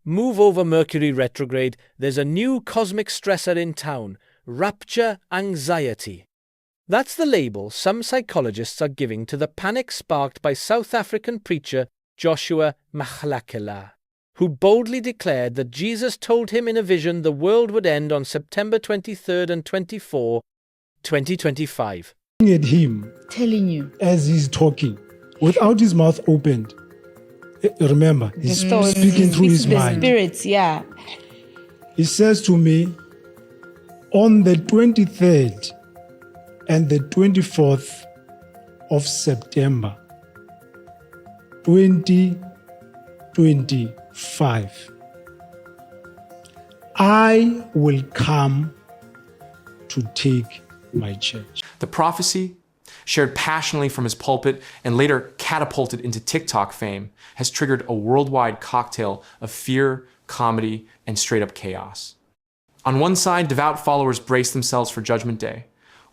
move over Mercury retrograde, there's a new cosmic stressor in town, Rapture anxiety. That's the label some psychologists are giving to the panic sparked by South African preacher Joshua Mahlakela, who boldly declared that Jesus told him in a vision the world would end on September 23rd and 24, 2025. At him, Telling you. as he's talking, without his mouth opened. Remember, he's speaking through his mind. Spirits, yeah. He says to me, on the 23rd and the 24th of September, 2025, I will come to take my church. The prophecy, shared passionately from his pulpit and later catapulted into TikTok fame, has triggered a worldwide cocktail of fear, comedy, and straight-up chaos. On one side, devout followers braced themselves for Judgment Day.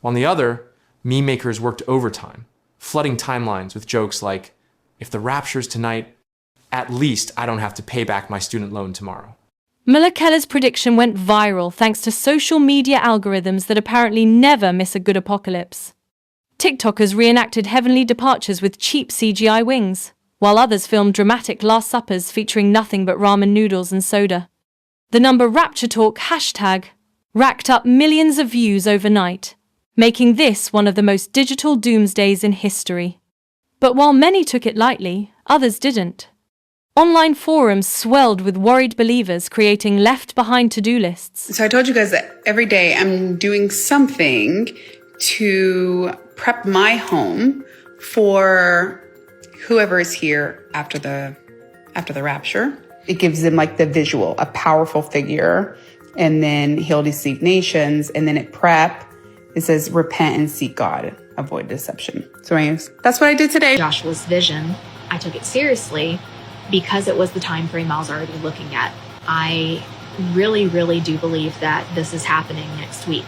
On the other, meme makers worked overtime, flooding timelines with jokes like, if the rapture's tonight, at least I don't have to pay back my student loan tomorrow. Mahlakela's prediction went viral thanks to social media algorithms that apparently never miss a good apocalypse. TikTokers reenacted heavenly departures with cheap CGI wings, while others filmed dramatic Last Suppers featuring nothing but ramen noodles and soda. The number Rapture Talk hashtag racked up millions of views overnight, making this one of the most digital doomsdays in history. But while many took it lightly, others didn't. Online forums swelled with worried believers creating left-behind to-do lists. So I told you guys that every day I'm doing something to prep my home for whoever is here after the rapture. It gives them like the visual, a powerful figure, and then he'll deceive nations. And then at prep, it says repent and seek God, avoid deception. So anyways, that's what I did today. Joshua's vision, I took it seriously because it was the time frame I was already looking at. I really, really do believe that this is happening next week.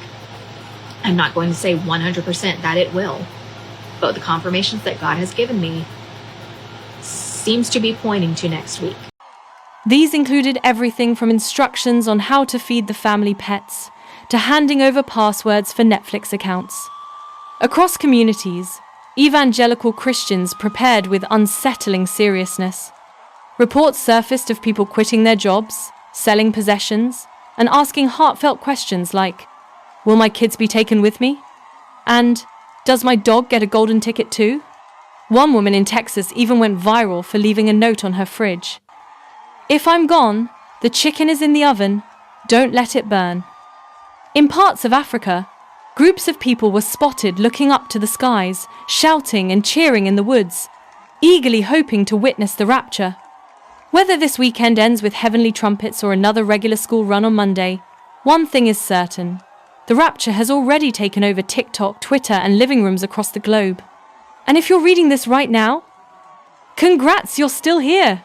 I'm not going to say 100% that it will, but the confirmations that God has given me seems to be pointing to next week. These included everything from instructions on how to feed the family pets to handing over passwords for Netflix accounts. Across communities, evangelical Christians prepared with unsettling seriousness. Reports surfaced of people quitting their jobs, selling possessions, and asking heartfelt questions like, will my kids be taken with me? And, does my dog get a golden ticket too? One woman in Texas even went viral for leaving a note on her fridge. If I'm gone, the chicken is in the oven, don't let it burn. In parts of Africa, groups of people were spotted looking up to the skies, shouting and cheering in the woods, eagerly hoping to witness the rapture. Whether this weekend ends with heavenly trumpets or another regular school run on Monday, one thing is certain. The rapture has already taken over TikTok, Twitter, and living rooms across the globe. And if you're reading this right now, congrats, you're still here!